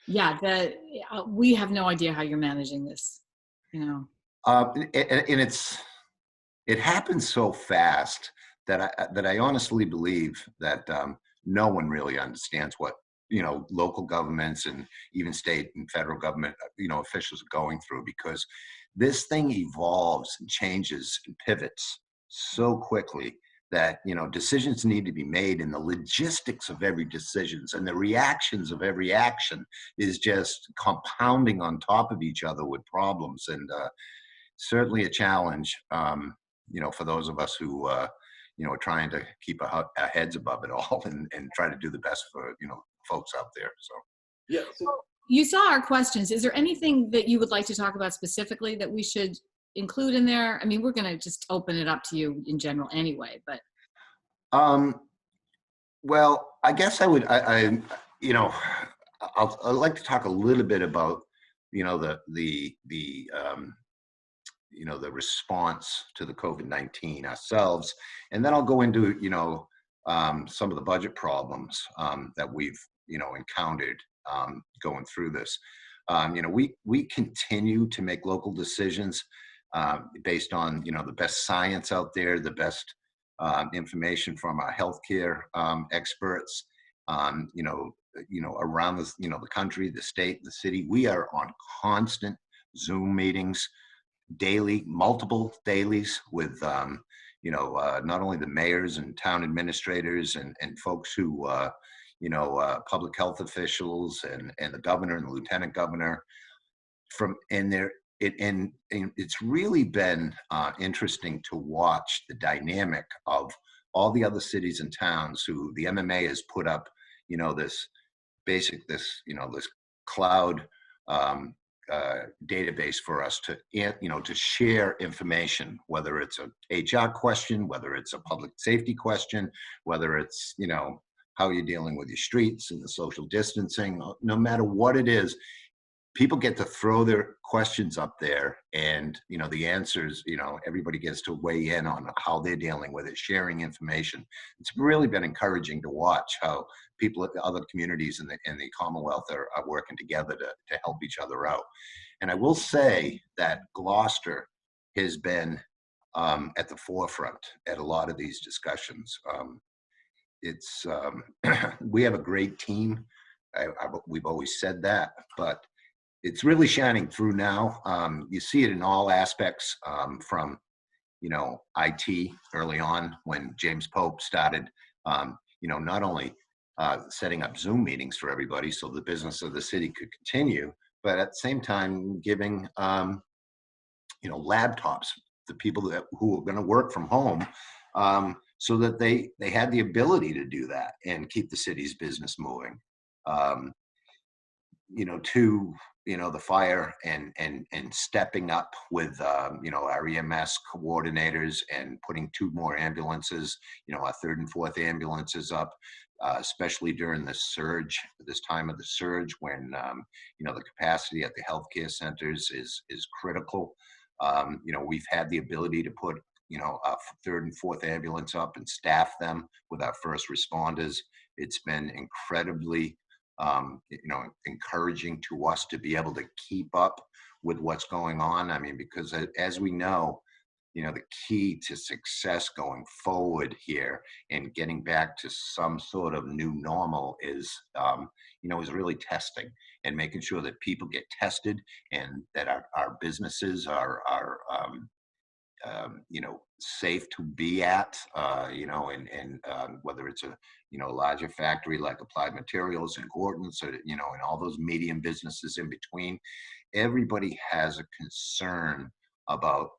Yeah, we have no idea how you're managing this, you know. And it happens so fast that I honestly believe that no one really understands what local governments and even state and federal government officials are going through, because this thing evolves and changes and pivots so quickly that decisions need to be made, and the logistics of every decisions and the reactions of every action is just compounding on top of each other with problems, and certainly a challenge, for those of us who, are trying to keep our heads above it all and try to do the best for, folks out there. So, Yeah. So You saw our questions. Is there anything that you would like to talk about specifically that we should include in there? I mean, we're going to just open it up to you in general anyway, but um, well, I guess you know, I'd like to talk a little bit about, the response to the COVID-19 ourselves. And then I'll go into, some of the budget problems that we've, encountered going through this. We continue to make local decisions based on, the best science out there, the best information from our healthcare experts, around the country, the state, the city. We are on constant Zoom meetings daily, multiple dailies with not only the mayors and town administrators and folks who public health officials and the governor and the lieutenant governor from and there and it's really been interesting to watch the dynamic of all the other cities and towns who the MMA has put up this this cloud database for us to to share information, whether it's a HR question, whether it's a public safety question, whether it's how you're dealing with your streets and the social distancing. No matter what it is, people get to throw their questions up there, and the answers, everybody gets to weigh in on how they're dealing with it, sharing information. It's really been encouraging to watch how people at the other communities in the Commonwealth are working together to help each other out. And I will say that Gloucester has been at the forefront at a lot of these discussions. It's we have a great team. We've always said that, but it's really shining through now. You see it in all aspects, from IT early on when James Pope started, not only setting up Zoom meetings for everybody so the business of the city could continue, but at the same time giving laptops to people who are going to work from home, so that they had the ability to do that and keep the city's business moving. Um, to the fire and stepping up with our EMS coordinators and putting 2 more ambulances, our 3rd and 4th ambulances up, especially during this time of the surge when the capacity at the healthcare centers is critical. We've had the ability to put a 3rd and 4th ambulance up and staff them with our first responders. It's been incredibly encouraging to us to be able to keep up with what's going on. I mean, because as we know, the key to success going forward here and getting back to some sort of new normal is really testing and making sure that people get tested and that our businesses are safe to be at, and whether it's a larger factory like Applied Materials and Gordon's, or and all those medium businesses in between. Everybody has a concern about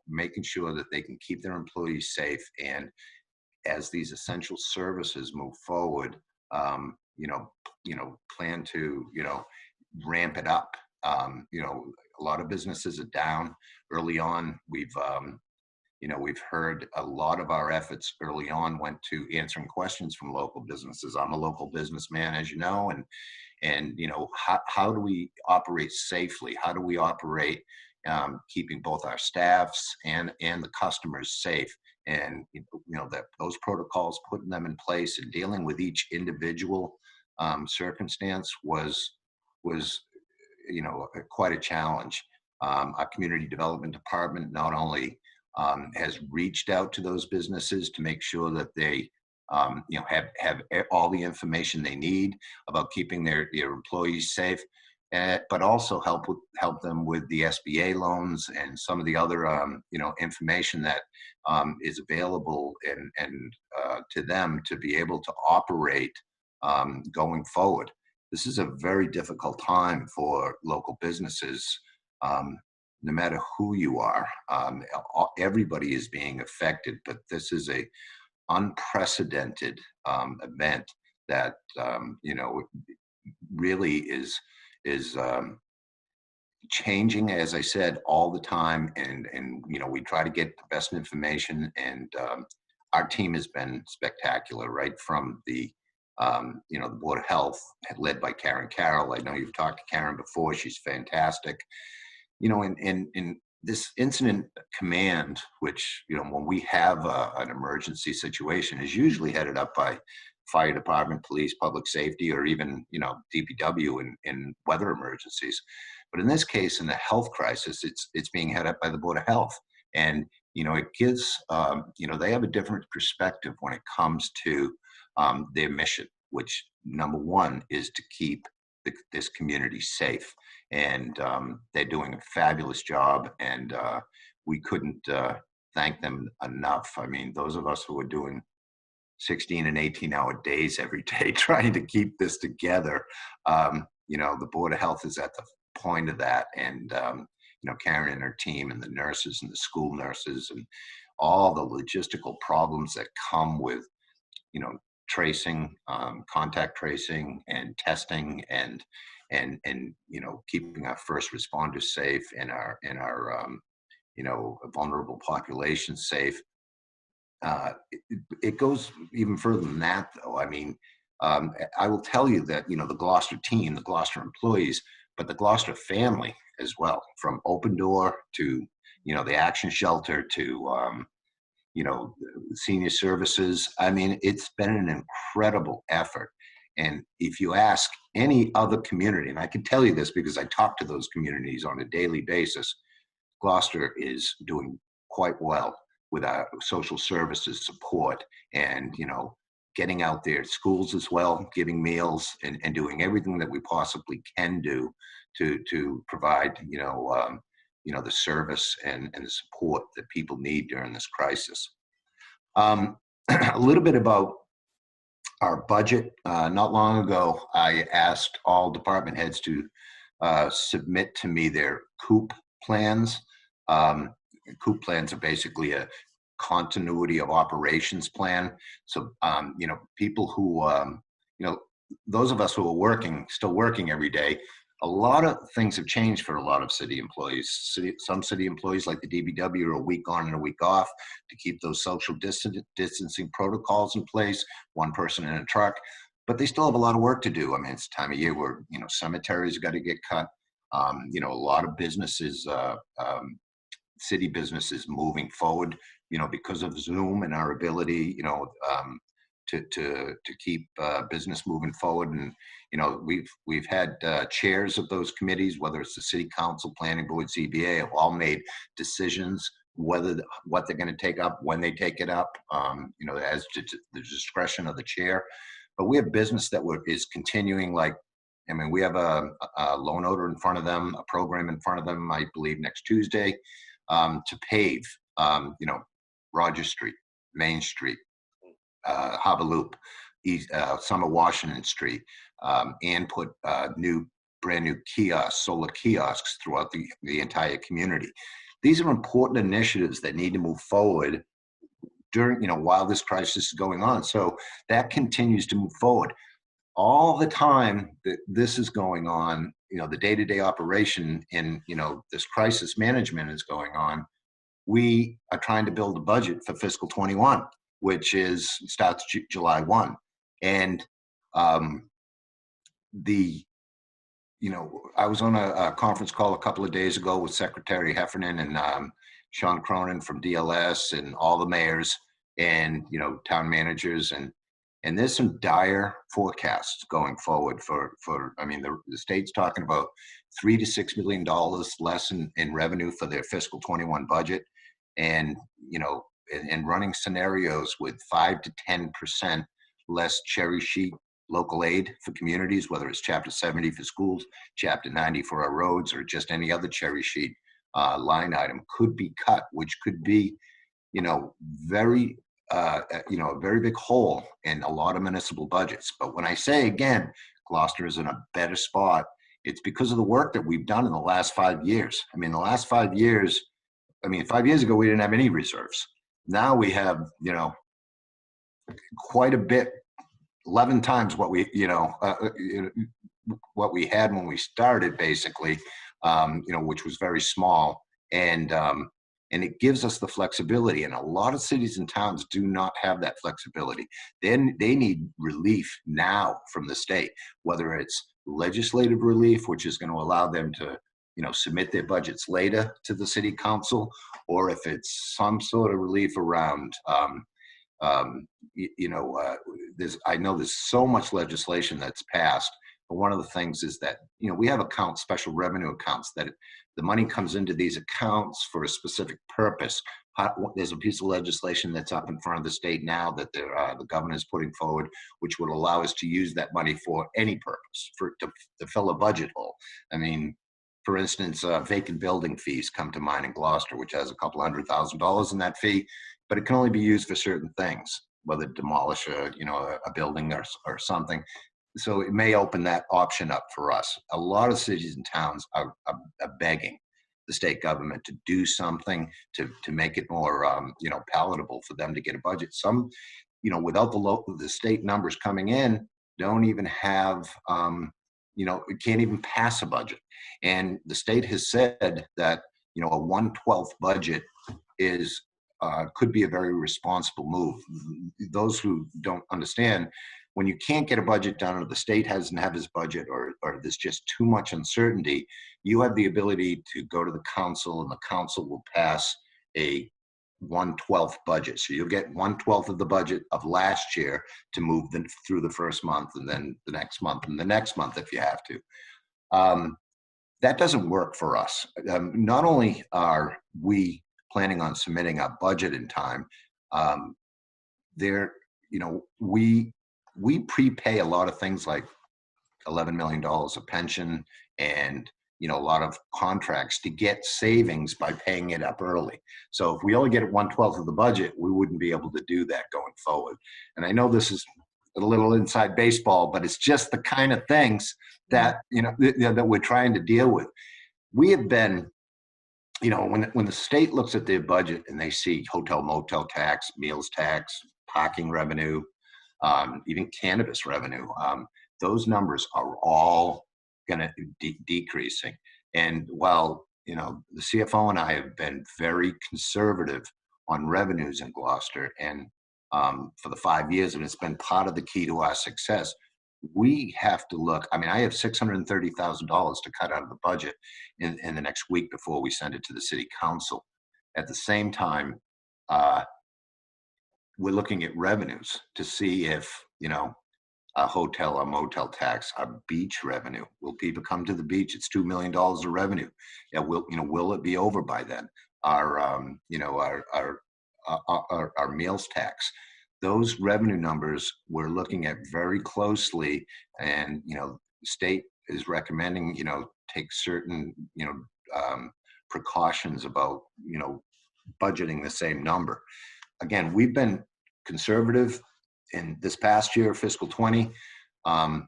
making sure that they can keep their employees safe, and as these essential services move forward, plan to ramp it up. A lot of businesses are down early on. We've heard a lot of our efforts early on went to answering questions from local businesses. I'm a local businessman, as you know, and how do we operate safely? How do we operate keeping both our staffs and the customers safe? And that those protocols, putting them in place and dealing with each individual circumstance was was, quite a challenge. Our community development department not only has reached out to those businesses to make sure that they have all the information they need about keeping their employees safe, but also help them with the SBA loans and some of the other information that is available and to them to be able to operate going forward. This is a very difficult time for local businesses. No matter who you are, everybody is being affected, but this is a unprecedented event that really is changing, as I said, all the time. And we try to get the best information, and our team has been spectacular, right from the the Board of Health, led by Karen Carroll. I know you've talked to Karen before. She's fantastic. In this incident command, which, when we have an emergency situation, is usually headed up by fire department, police, public safety, or even, DPW in weather emergencies. But in this case, in the health crisis, it's being headed up by the Board of Health. And, it gives, they have a different perspective when it comes to their mission, which number one is to keep this community safe. And they're doing a fabulous job, and we couldn't thank them enough. I mean, those of us who are doing 16 and 18-hour days every day trying to keep this together, the Board of Health is at the point of that. And Karen and her team, and the nurses and the school nurses, and all the logistical problems that come with tracing, contact tracing, and testing, and keeping our first responders safe, and our vulnerable population safe. It goes even further than that, though. I mean, I will tell you that the Gloucester team, the Gloucester employees, but the Gloucester family as well, from Open Door to the Action Shelter to senior services. I mean, it's been an incredible effort. And if you ask any other community, and I can tell you this because I talk to those communities on a daily basis, Gloucester is doing quite well with our social services support, and getting out there at schools as well, giving meals, and doing everything that we possibly can do to provide the service and the support that people need during this crisis. A little bit about our budget. Not long ago, I asked all department heads to submit to me their COOP plans. COOP plans are basically a continuity of operations plan. So, people who, those of us who are still working every day, a lot of things have changed for a lot of city employees. Some city employees, like the DBW, are a week on and a week off to keep those social distancing protocols in place, one person in a truck, but they still have a lot of work to do. I mean, it's the time of year where, cemeteries got to get cut. A lot of businesses, city businesses moving forward, because of Zoom and our ability, to keep business moving forward. And we've had chairs of those committees, whether it's the city council, planning board, ZBA, have all made decisions what they're going to take up, when they take it up, as to the discretion of the chair. But we have business that is continuing. We have a loan order in front of them, a program in front of them, I believe next Tuesday, to pave Roger Street, Main Street, Harbor Loop, Summer Washington Street, and put brand new kiosks, solar kiosks throughout the entire community. These are important initiatives that need to move forward during, while this crisis is going on. So that continues to move forward. All the time that this is going on, the day-to-day operation in, this crisis management is going on, we are trying to build a budget for fiscal 21, which starts July 1. And I was on a conference call a couple of days ago with Secretary Heffernan and Sean Cronin from DLS, and all the mayors and, town managers. And there's some dire forecasts going forward I mean, the state's talking about $3 to $6 million less in revenue for their fiscal 21 budget. And, and running scenarios with 5 to 10% less cherry sheet local aid for communities, whether it's Chapter 70 for schools, Chapter 90 for our roads, or just any other cherry sheet line item could be cut, which could be, very, a very big hole in a lot of municipal budgets. But when I say again, Gloucester is in a better spot, it's because of the work that we've done in the last 5 years. I mean, the last 5 years, 5 years ago, we didn't have any reserves. Now we have, quite a bit, 11 times what what we had when we started, basically, which was very small. And it gives us the flexibility. And a lot of cities and towns do not have that flexibility. Then they need relief now from the state, whether it's legislative relief, which is going to allow them to, submit their budgets later to the city council, or if it's some sort of relief around, I know there's so much legislation that's passed. But one of the things is that, we have accounts, special revenue accounts, that the money comes into these accounts for a specific purpose. There's a piece of legislation that's up in front of the state now that the governor is putting forward, which would allow us to use that money for any purpose, to fill a budget hole. I mean, for instance, vacant building fees come to mind in Gloucester, which has a couple $100,000 in that fee, but it can only be used for certain things, whether demolish a building or something. So it may open that option up for us. A lot of cities and towns are begging the state government to do something to make it more palatable for them to get a budget. Some, without the state numbers coming in, don't even have it can't even pass a budget. And the state has said that a 1/12 budget is could be a very responsible move. Those who don't understand, when you can't get a budget done, or the state doesn't have his budget, or there's just too much uncertainty, you have the ability to go to the council, and the council will pass a 1/12 budget. So you'll get 1/12 of the budget of last year to move through the first month, and then the next month, and the next month if you have to. That doesn't work for us. Not only are we planning on submitting our budget in time, we prepay a lot of things like $11 million of pension, and a lot of contracts to get savings by paying it up early. So if we only get it 1/12 of the budget, we wouldn't be able to do that going forward. And I know this is a little inside baseball, but it's just the kind of things that that we're trying to deal with. We have been, when the state looks at their budget and they see hotel motel tax, meals tax, parking revenue, even cannabis revenue, those numbers are all going to decreasing. And while the CFO and I have been very conservative on revenues in Gloucester, and for the 5 years, and it's been part of the key to our success, we have to look. I have $630,000 to cut out of the budget in the next week before we send it to the city council. At the same time, we're looking at revenues to see if, a hotel or motel tax, our beach revenue. Will people come to the beach? It's $2 million of revenue. Yeah, will it be over by then? Our meals tax. Those revenue numbers we're looking at very closely, and the state is recommending take certain precautions about budgeting the same number. Again, we've been conservative in this past year, fiscal 20. The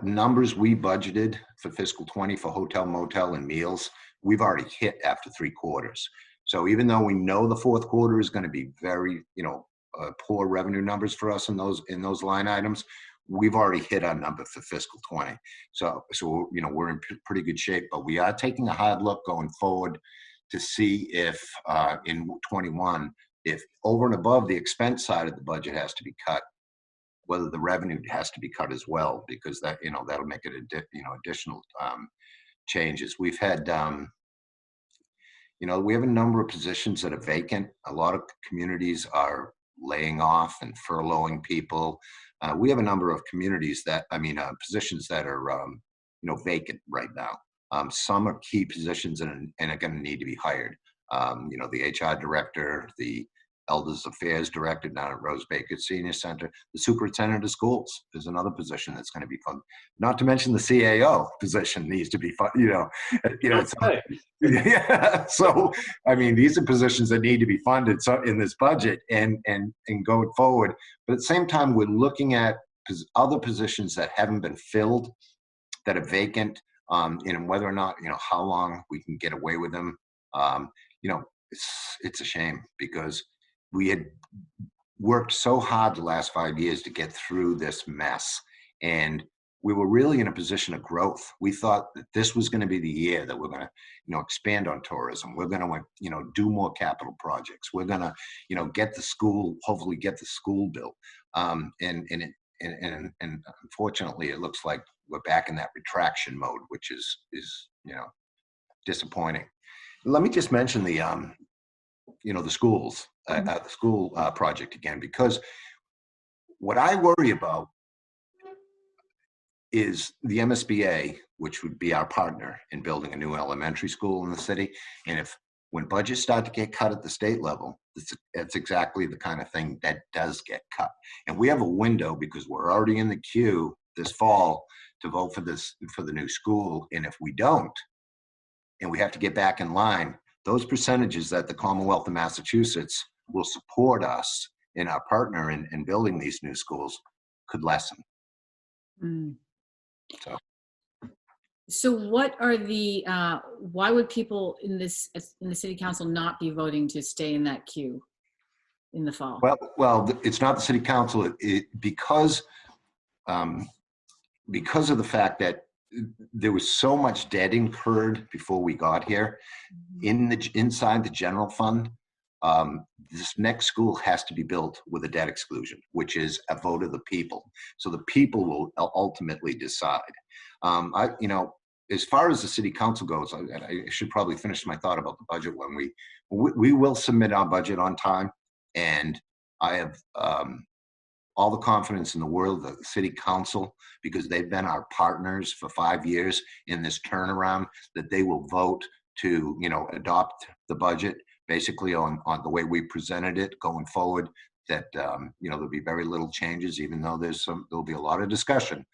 numbers we budgeted for fiscal 20 for hotel, motel, and meals, we've already hit after 3 quarters. So even though we know the fourth quarter is going to be very, poor revenue numbers for us in those line items, we've already hit our number for fiscal 20. So we're in pretty good shape. But we are taking a hard look going forward to see if in 21, if over and above the expense side of the budget has to be cut, whether the revenue has to be cut as well, because that that'll make it additional changes. We've had we have a number of positions that are vacant. A lot of communities are laying off and furloughing people. We have a number of communities that, positions that are, vacant right now. Some are key positions and are going to need to be hired. The HR director, the Elders Affairs Director down at Rose Baker Senior Center, the Superintendent of Schools is another position that's going to be funded. Not to mention the CAO position needs to be funded. Okay. Yeah. So, these are positions that need to be funded in this budget and going forward. But at the same time, we're looking at other positions that haven't been filled, that are vacant, and whether or not, how long we can get away with them. It's a shame because we had worked so hard the last 5 years to get through this mess, and we were really in a position of growth. We thought that this was going to be the year that we're going to, expand on tourism. We're going to, do more capital projects. We're going to, hopefully get the school built. And unfortunately, it looks like we're back in that retraction mode, which is disappointing. Let me just mention the schools, the school project again, because what I worry about is the MSBA, which would be our partner in building a new elementary school in the city. And when budgets start to get cut at the state level, it's exactly the kind of thing that does get cut. And we have a window because we're already in the queue this fall to vote for the new school. And if we don't, and we have to get back in line, those percentages that the Commonwealth of Massachusetts will support us in our partner in building these new schools could lessen. Mm. So what are the, why would people in the city council not be voting to stay in that queue in the fall? Well, it's not the city council because of the fact that there was so much debt incurred before we got here inside the general fund. This next school has to be built with a debt exclusion, which is a vote of the people. So the people will ultimately decide. As far as the city council goes, I should probably finish my thought about the budget when we will submit our budget on time, and I have all the confidence in the world that the city council, because they've been our partners for 5 years in this turnaround, that they will vote to adopt the budget basically on the way we presented it going forward. That there'll be very little changes, even though there'll be a lot of discussion.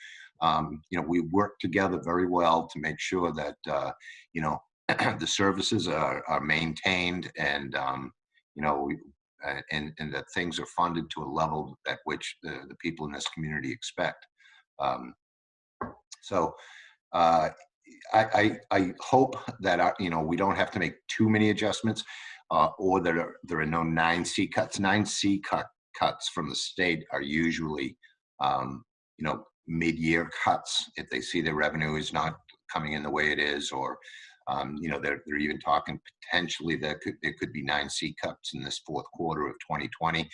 We work together very well to make sure that the services are maintained and and that things are funded to a level at which the people in this community expect. I hope that we don't have to make too many adjustments, or that there are no 9C cuts. 9C cuts from the state are usually mid-year cuts if they see their revenue is not coming in the way it is, or they're even talking potentially that there could be 9C cuts in this fourth quarter of 2020.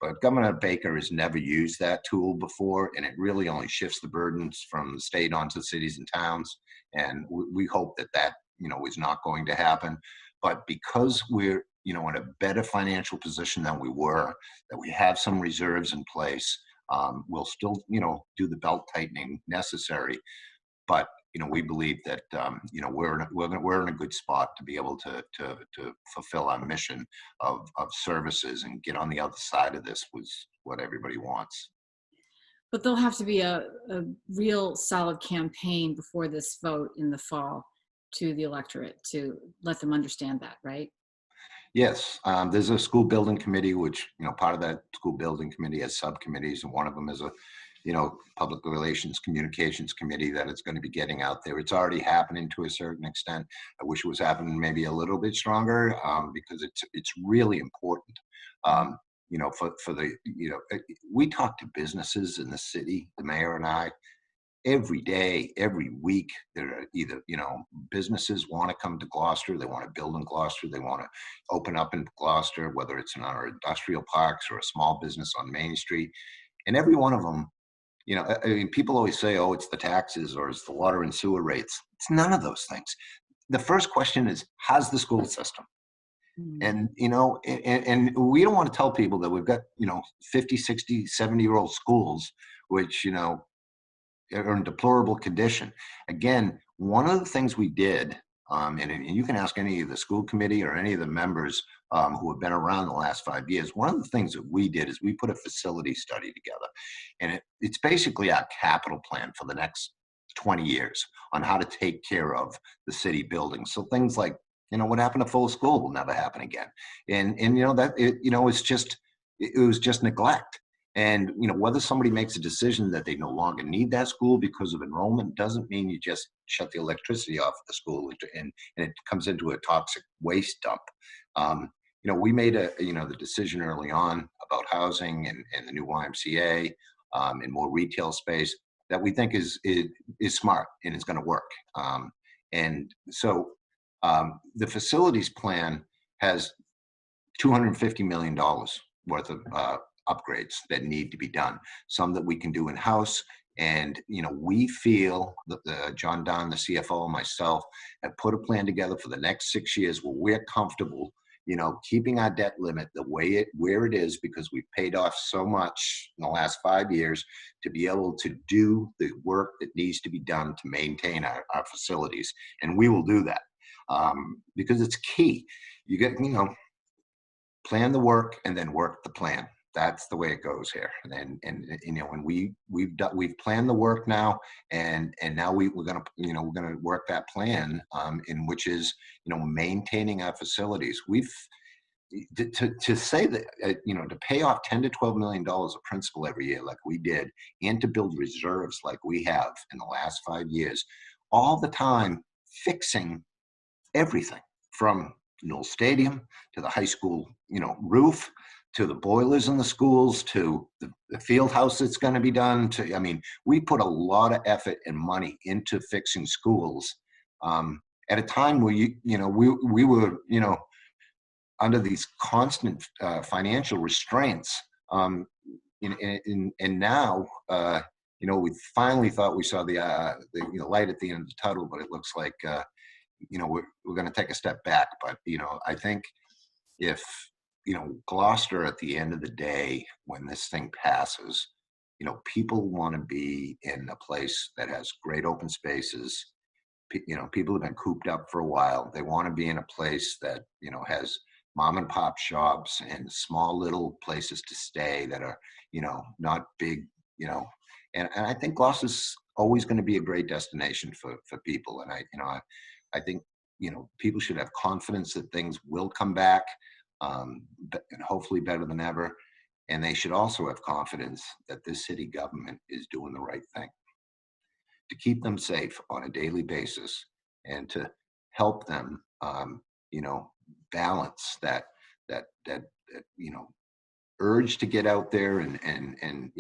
But Governor Baker has never used that tool before, and it really only shifts the burdens from the state onto cities and towns. And we hope that is not going to happen. But because we're in a better financial position than we were, that we have some reserves in place, we'll still do the belt tightening necessary. But we believe that we're in a good spot to be able to fulfill our mission of services and get on the other side of this was what everybody wants. But there'll have to be a real solid campaign before this vote in the fall to the electorate to let them understand that, right? Yes, there's a school building committee, which part of that school building committee has subcommittees, and one of them is a public relations communications committee that it's going to be getting out there. It's already happening to a certain extent. I wish it was happening maybe a little bit stronger, because it's really important. We talk to businesses in the city, the mayor and I, every day, every week. There are either businesses want to come to Gloucester, they want to build in Gloucester, they want to open up in Gloucester, whether it's in our industrial parks or a small business on Main Street, and every one of them. People always say, oh, it's the taxes or it's the water and sewer rates. It's none of those things. The first question is, how's the school system? Mm. And, and we don't want to tell people that we've got, 50, 60, 70-year-old schools, which, are in deplorable condition. Again, one of the things we did, and you can ask any of the school committee or any of the members who have been around the last 5 years, one of the things that we did is we put a facility study together. And it's basically our capital plan for the next 20 years on how to take care of the city buildings. So things like, what happened to Full School will never happen again. And it was just neglect. And whether somebody makes a decision that they no longer need that school because of enrollment doesn't mean you just shut the electricity off at the school and it comes into a toxic waste dump. We made the decision early on about housing and the new YMCA and more retail space that we think is smart and is going to work. And so the facilities plan has $250 million worth of upgrades that need to be done, some that we can do in-house. And, we feel that John Don, the CFO, and myself have put a plan together for the next 6 years where we're comfortable, keeping our debt limit where it is, because we've paid off so much in the last 5 years to be able to do the work that needs to be done to maintain our facilities. And we will do that because it's key. You get, plan the work and then work the plan. That's the way it goes here. And we've planned the work now, and now we're gonna work that plan in which is maintaining our facilities. We've to say that to pay off $10 to $12 million of principal every year like we did, and to build reserves like we have in the last 5 years, all the time fixing everything from Newell Stadium to the high school, roof, to the boilers in the schools, to the field house that's going to be done. We put a lot of effort and money into fixing schools at a time where we were under these constant financial restraints. And now we finally thought we saw the light at the end of the tunnel, but it looks like we're going to take a step back. But I think if Gloucester, at the end of the day, when this thing passes, people want to be in a place that has great open spaces. People have been cooped up for a while. They want to be in a place that has mom and pop shops and small little places to stay that are not big. And I think Gloucester's always going to be a great destination for people. And I think people should have confidence that things will come back, and hopefully better than ever. And they should also have confidence that this city government is doing the right thing to keep them safe on a daily basis and to help them, balance that urge to get out there and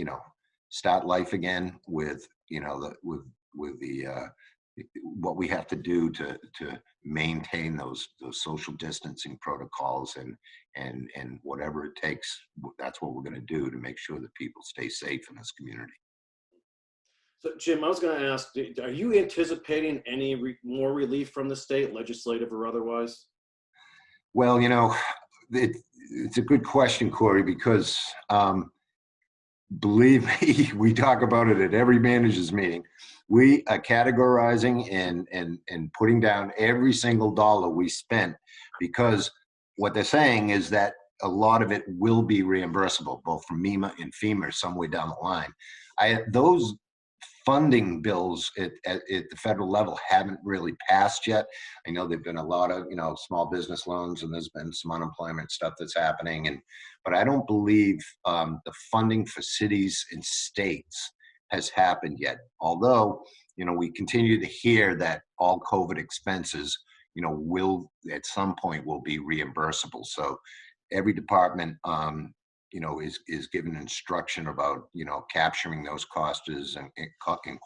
start life again with the what we have to do to maintain those social distancing protocols and whatever it takes. That's what we're going to do to make sure that people stay safe in this community. So, Jim, I was going to ask, are you anticipating any more relief from the state, legislative or otherwise? Well, it's a good question, Corey, because believe me, we talk about it at every managers meeting. We are categorizing and putting down every single dollar we spent, because what they're saying is that a lot of it will be reimbursable, both from MEMA and FEMA somewhere down the line. Those funding bills at the federal level haven't really passed yet. I know there've been a lot of small business loans, and there's been some unemployment stuff that's happening, but I don't believe the funding for cities and states has happened yet. Although we continue to hear that all COVID expenses will at some point will be reimbursable. So every department is given instruction about capturing those costs and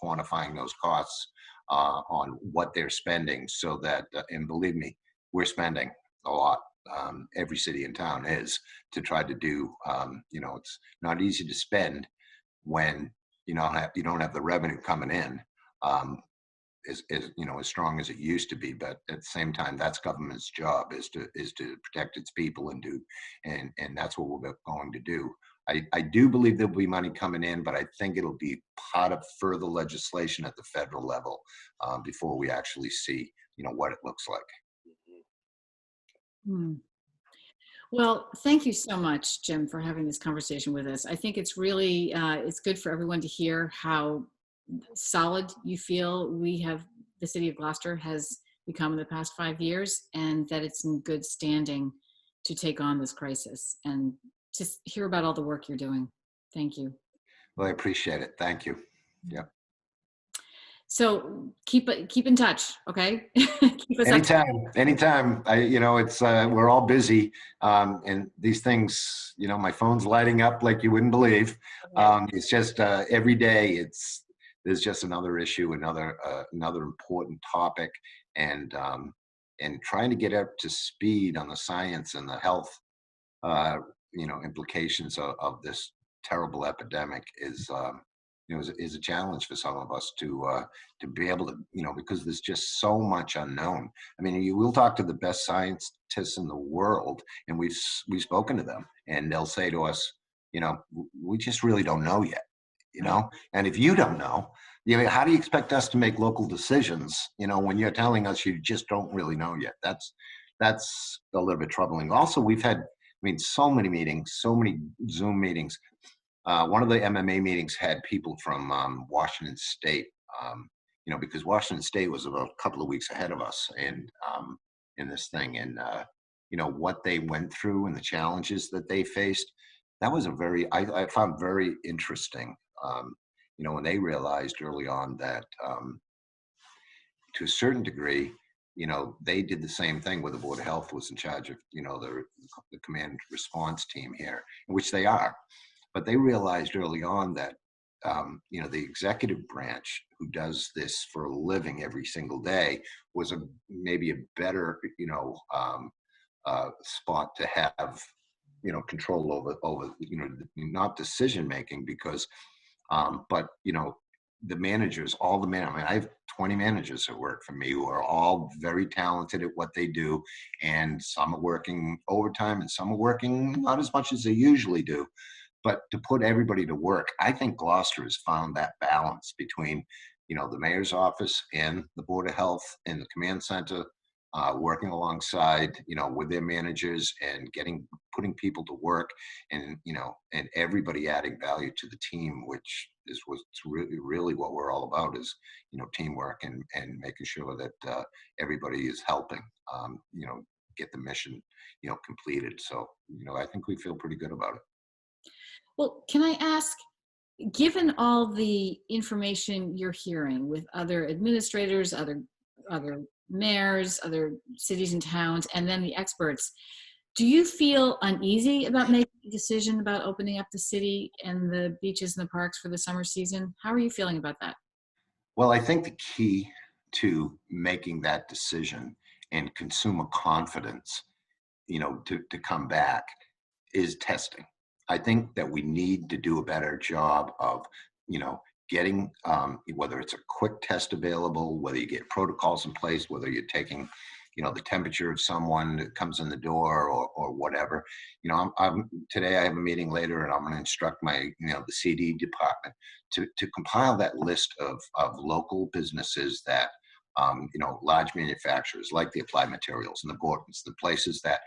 quantifying those costs on what they're spending, so that and believe me, we're spending a lot. Every city in town is, to try to do. It's not easy to spend when you don't have the revenue coming in. as strong as it used to be. But at the same time, that's government's job, is to protect its people and that's what we're going to do. I do believe there'll be money coming in, but I think it'll be part of further legislation at the federal level before we actually see, what it looks like. Hmm. Well, thank you so much, Jim, for having this conversation with us. I think it's really, it's good for everyone to hear how solid you feel the city of Gloucester has become in the past 5 years, and that it's in good standing to take on this crisis, and just hear about all the work you're doing. Thank you. Well, I appreciate it. Thank you. Yeah. So keep in touch, okay? Keep us up. Anytime. It's we're all busy, and these things. My phone's lighting up like you wouldn't believe. It's just every day. There's just another issue, another important topic, and trying to get up to speed on the science and the health, implications of this terrible epidemic is a challenge for some of us to be able to, because there's just so much unknown. I mean, you will talk to the best scientists in the world, and we've spoken to them, and they'll say to us, we just really don't know yet, And if you don't know, how do you expect us to make local decisions, when you're telling us you just don't really know yet? That's a little bit troubling. Also, we've had, so many meetings, so many Zoom meetings. One of the MMA meetings had people from Washington State, because Washington State was about a couple of weeks ahead of us in this thing, and what they went through and the challenges that they faced. That was I found very interesting. When they realized early on that, to a certain degree, they did the same thing where the Board of Health was in charge of, the command response team here, which they are. But they realized early on that, the executive branch, who does this for a living every single day, was maybe a better, spot to have, control over, not decision making, because, but the managers, all the I have 20 managers that work for me who are all very talented at what they do, and some are working overtime and some are working not as much as they usually do. But to put everybody to work, I think Gloucester has found that balance between, the mayor's office and the Board of Health and the command center, working alongside, with their managers and putting people to work, and and everybody adding value to the team, which is what's really what we're all about, is teamwork and making sure that everybody is helping, get the mission completed. So I think we feel pretty good about it. Well, can I ask, given all the information you're hearing with other administrators, other mayors, other cities and towns, and then the experts, do you feel uneasy about making a decision about opening up the city and the beaches and the parks for the summer season? How are you feeling about that? Well, I think the key to making that decision and consumer confidence, to come back, is testing. I think that we need to do a better job of, getting, whether it's a quick test available, whether you get protocols in place, whether you're taking, the temperature of someone that comes in the door, or whatever. Today I have a meeting later, and I'm going to instruct my, the CD department to compile that list of local businesses that, large manufacturers like the Applied Materials and the Gordons, the places that,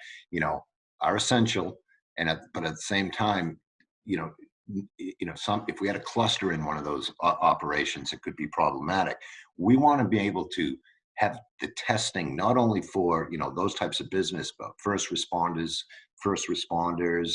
are essential. But at the same time, if we had a cluster in one of those operations, it could be problematic. We want to be able to have the testing not only for those types of business, but first responders,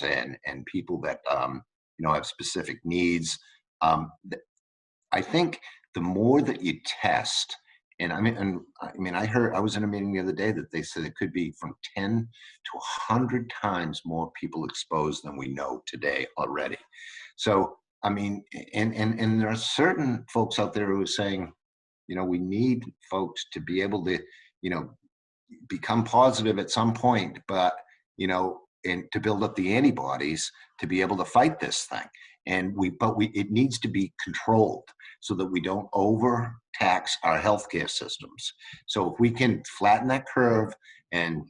and people that have specific needs. I think the more that you test, and I was in a meeting the other day that they said it could be from 10 to 100 times more people exposed than we know today already. So, and there are certain folks out there who are saying, we need folks to be able to, become positive at some point, but, and to build up the antibodies to be able to fight this thing. and it needs to be controlled so that we don't overtax our healthcare systems. So if we can flatten that curve and,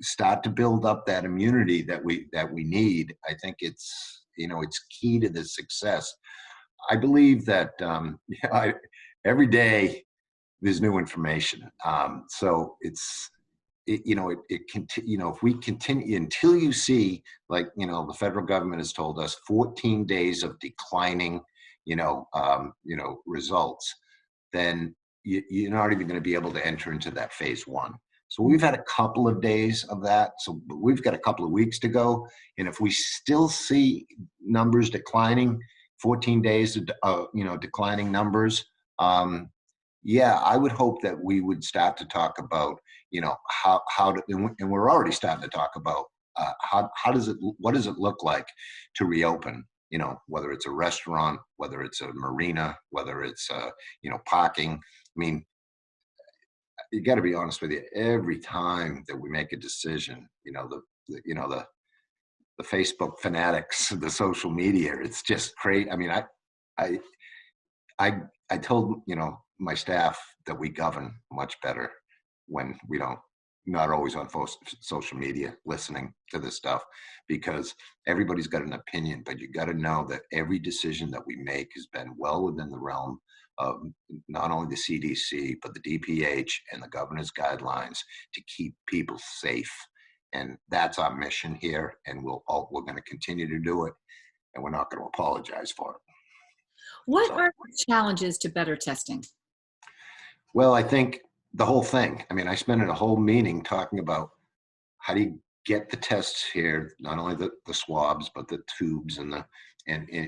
start to build up that immunity that we need, I think it's key to the success. I believe that every day there's new information. So if we continue until you see, like, the federal government has told us 14 days of declining, results, then you're not even going to be able to enter into that phase one. So we've had a couple of days of that. So we've got a couple of weeks to go. And if we still see numbers declining, 14 days of, declining numbers, yeah, I would hope that we would start to talk about, how to, and we're already starting to talk about what does it look like to reopen, whether it's a restaurant, whether it's a marina, whether it's, parking. I mean, you got to be honest with you. Every time that we make a decision, the Facebook fanatics, the social media, it's just crazy. I mean, I, I, I told, my staff that we govern much better when we don't, not always on social media listening to this stuff, because everybody's got an opinion, but you got to know that every decision that we make has been well within the realm of not only the CDC, but the DPH and the governor's guidelines to keep people safe. And that's our mission here. And we're going to continue to do it. And we're not going to apologize for it. What are the challenges to better testing? Well, I think the whole thing. I mean, I spent a whole meeting talking about how do you get the tests here, not only the swabs, but the tubes and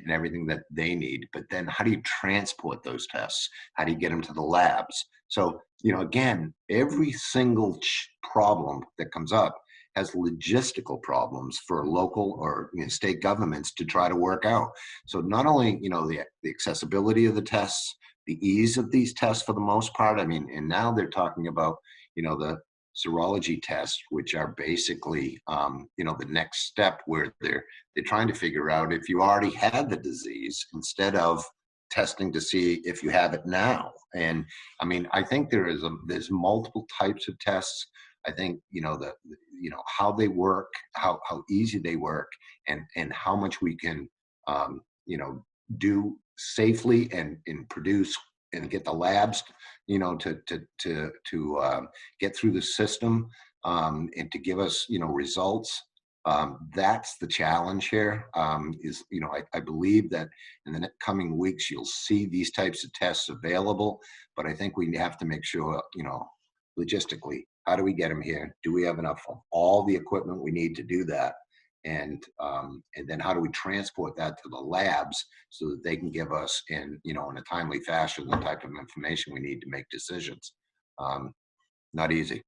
everything that they need. But then how do you transport those tests? How do you get them to the labs? So, again, every single problem that comes up has logistical problems for local or state governments to try to work out. So not only, the accessibility of the tests, the ease of these tests for the most part. I mean, and now they're talking about, the serology tests, which are basically, the next step where they're trying to figure out if you already had the disease instead of testing to see if you have it now. And I mean, I think there's multiple types of tests. I think, how they work, how easy they work, and how much we can, do safely and produce and get the labs, to get through the system, and to give us, results. That's the challenge here. I believe that in the coming weeks, you'll see these types of tests available, but I think we have to make sure, logistically, how do we get them here? Do we have enough of all the equipment we need to do that? And then how do we transport that to the labs so that they can give us in a timely fashion the type of information we need to make decisions? Not easy.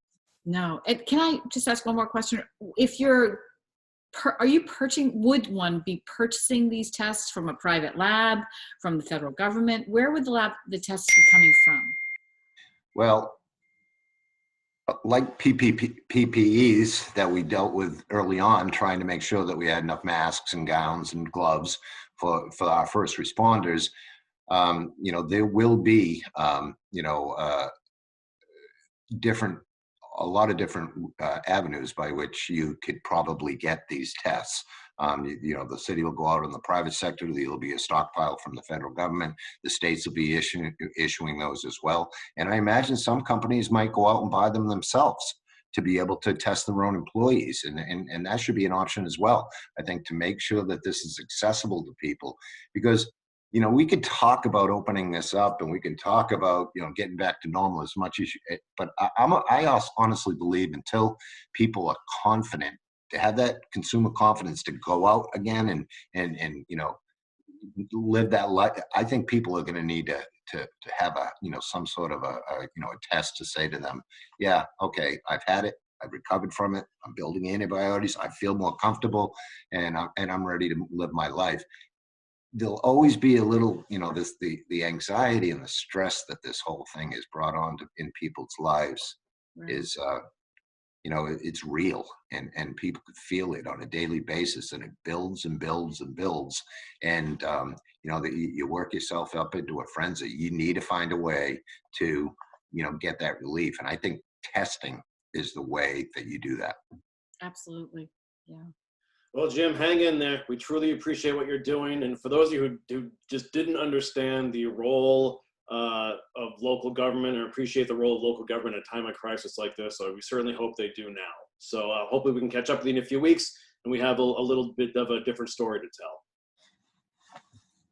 No. Can I just ask one more question? If would one be purchasing these tests from a private lab, from the federal government? Where would the tests be coming from? Well, like PPEs that we dealt with early on, trying to make sure that we had enough masks and gowns and gloves for our first responders, there will be, a lot of different avenues by which you could probably get these tests. The city will go out in the private sector. There'll be a stockpile from the federal government. The states will be issuing those as well. And I imagine some companies might go out and buy them themselves to be able to test their own employees. And that should be an option as well, I think, to make sure that this is accessible to people. Because we could talk about opening this up, and we can talk about, getting back to normal as much as but I honestly believe until people are confident, to have that consumer confidence to go out again and live that life, I think people are going to need to have some sort of a test to say to them, yeah, okay, I've had it. I've recovered from it. I'm building antibodies. I feel more comfortable, and I'm ready to live my life. There'll always be a little, the anxiety and the stress that this whole thing has brought on in people's lives. Right. it's real, and people could feel it on a daily basis, and it builds and builds and builds. And, that you work yourself up into a frenzy. You need to find a way to, get that relief. And I think testing is the way that you do that. Absolutely. Yeah. Well, Jim, hang in there. We truly appreciate what you're doing. And for those of you who just didn't understand the role of local government, or appreciate the role of local government at a time of crisis like this, we certainly hope they do now. So hopefully we can catch up with you in a few weeks, and we have a little bit of a different story to tell.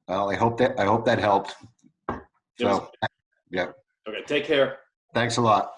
Well, I hope that helped. So, yeah. Okay, take care. Thanks a lot.